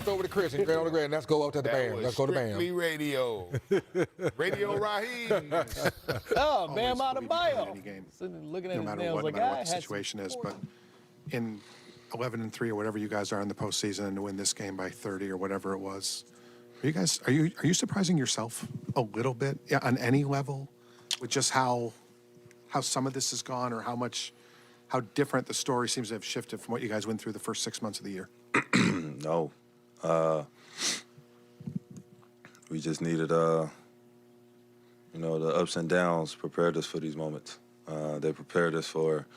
over to Chris and Grant on the Grand. Let's go up to the band. Let's go to Bam. Strictly radio. Radio Raheem. Oh, Bam Adebayo. Looking at no matter what the situation is, but in 11-3 or whatever you guys are in the postseason and to win this game by 30 or whatever it was, are you surprising yourself a little bit on any level with just how some of this has gone or how different the story seems to have shifted from what you guys went through the first 6 months of the year? No. We just needed, the ups and downs prepared us for these moments. They prepared us for,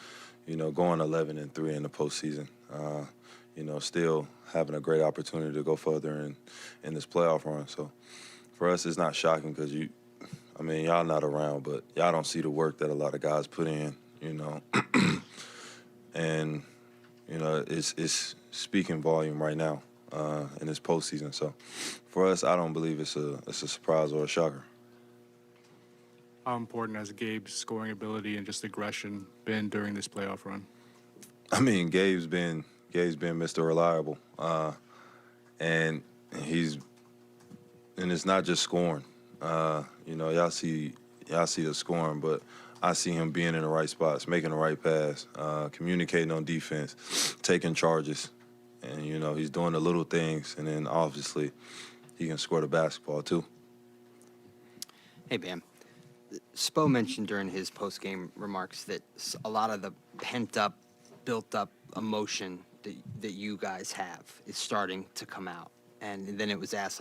going 11-3 in the postseason. Still having a great opportunity to go further in this playoff run. So for us, it's not shocking because y'all not around, but y'all don't see the work that a lot of guys put in, and, it's speaking volume right now in this postseason. So for us, I don't believe it's a surprise or a shocker. How important has Gabe's scoring ability and just aggression been during this playoff run? Gabe's been Mr. Reliable, and it's not just scoring. Y'all see the scoring, but I see him being in the right spots, making the right pass, communicating on defense, taking charges, and he's doing the little things, and then obviously he can score the basketball too. Hey, Bam. Spo mentioned during his post-game remarks that a lot of the pent-up, built-up emotion that you guys have is starting to come out. And then it was asked,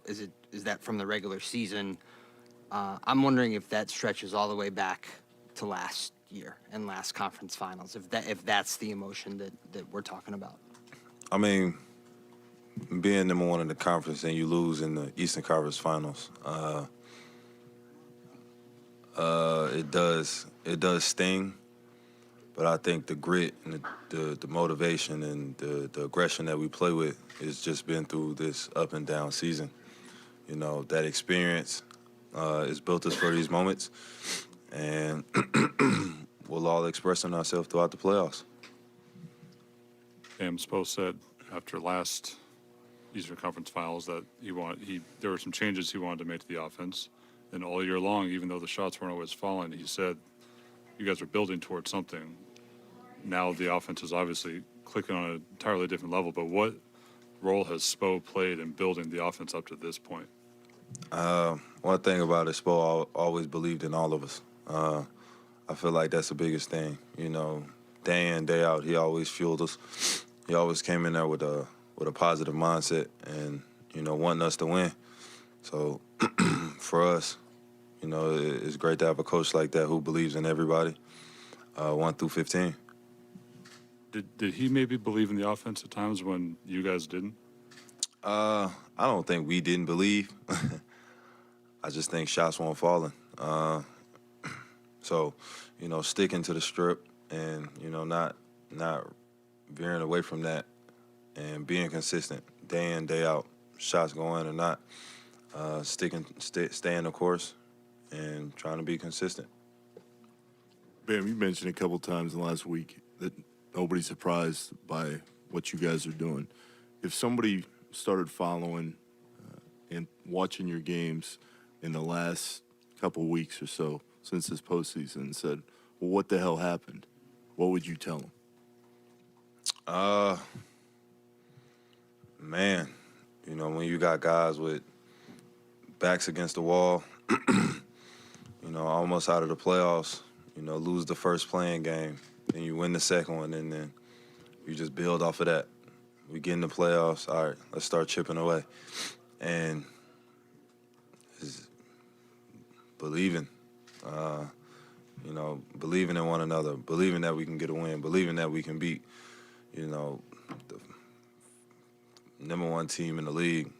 is that from the regular season? I'm wondering if that stretches all the way back to last year and last conference finals, if that's the emotion that we're talking about. Being number one in the conference and you lose in the Eastern Conference Finals, it does sting, but I think the grit and the motivation and the aggression that we play with has just been through this up and down season. That experience has built us for these moments, and we'll all expressing ourselves throughout the playoffs. Spo said after last Eastern Conference Finals that there were some changes he wanted to make to the offense. And all year long, even though the shots weren't always falling, he said, you guys are building towards something. Now the offense is obviously clicking on an entirely different level, but what role has Spo played in building the offense up to this point? One thing about it, Spo always believed in all of us. I feel like that's the biggest thing. Day in, day out, he always fueled us. He always came in there with a positive mindset and, wanting us to win. So for us, it's great to have a coach like that who believes in everybody, 1 through 15. Did he maybe believe in the offense at times when you guys didn't? I don't think we didn't believe. I just think shots weren't falling. So, sticking to the strip and, not veering away from that and being consistent day in, day out, shots going or not, staying the course and trying to be consistent. Bam, you mentioned a couple times in the last week that nobody's surprised by what you guys are doing. If somebody started following and watching your games in the last couple weeks or so since this postseason and said, well, what the hell happened? What would you tell them? Man, when you got guys with backs against the wall, almost out of the playoffs, lose the first playing game, then you win the second one, and then you just build off of that. We get in the playoffs, all right, let's start chipping away. And believing, believing in one another, believing that we can get a win, believing that we can beat, the number one team in the league.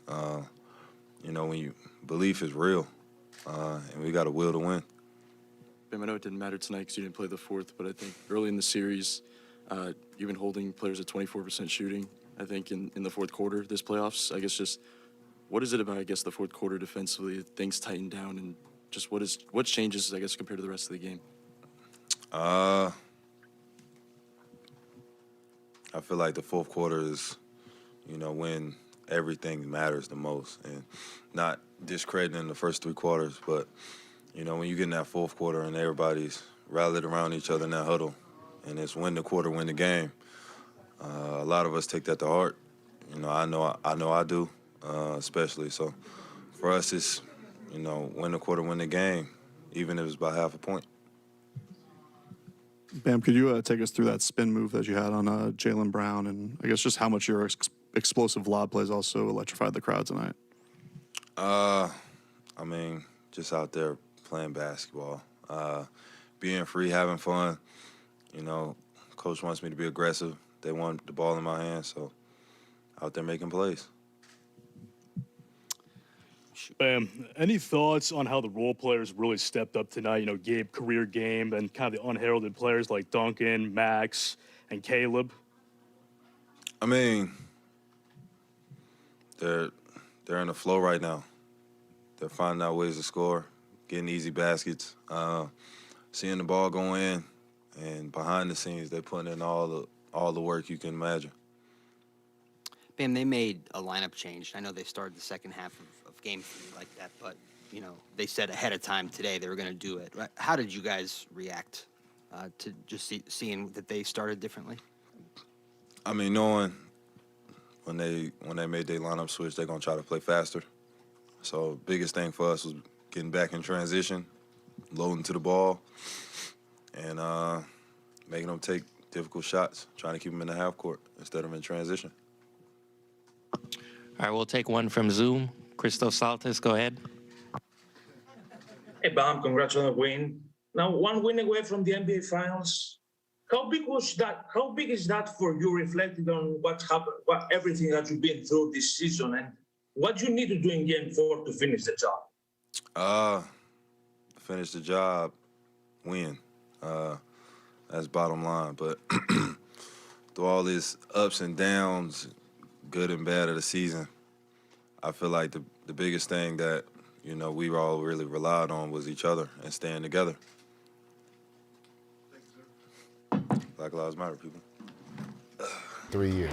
When belief is real, and we got a will to win. Bam, I know it didn't matter tonight because you didn't play the fourth, but I think early in the series, you've been holding players at 24% shooting, I think, in the fourth quarter this playoffs. I guess just what is it about, the fourth quarter defensively that things tighten down, and just what changes, compared to the rest of the game? I feel like the fourth quarter is, when everything matters the most. And not discrediting the first 3 quarters, but, you know, when you get in that fourth quarter and everybody's rallied around each other in that huddle, and it's win the quarter, win the game, a lot of us take that to heart. You know I do, especially. So for us, it's, you know, win the quarter, win the game, even if it's by half a point. Bam, could you take us through that spin move that you had on Jaylen Brown, and I guess just how much your explosive lob plays also electrified the crowd tonight? I mean, just out there playing basketball, being free, having fun. You know, coach wants me to be aggressive. They want the ball in my hands, so out there making plays. Any thoughts on how the role players really stepped up tonight? You know, Gabe career game, and kind of the unheralded players like Duncan, Max, and Caleb. I mean, they're in the flow right now. They're finding out ways to score, getting easy baskets, seeing the ball go in, and behind the scenes, they're putting in all the work you can imagine. Bam, they made a lineup change. I know they started the second half of game 3 like that, but, you know, they said ahead of time today they were going to do it. Right? How did you guys react to just seeing that they started differently? I mean, knowing when they made their lineup switch, they're going to try to play faster. So biggest thing for us was getting back in transition, loading to the ball, and making them take difficult shots, trying to keep them in the half court instead of in transition. All right, we'll take one from Zoom. Christos Saltis, go ahead. Hey, Bam, congrats on the win. Now, one win away from the NBA Finals. How big was that? How big is that for you, reflecting on what happened, everything that you've been through this season, and what you need to do in Game 4 to finish the job? Finish the job, win. That's bottom line. But through all these ups and downs, good and bad of the season, I feel like the biggest thing that, you know, we all really relied on was each other and staying together. Black Lives Matter, people. 3 years.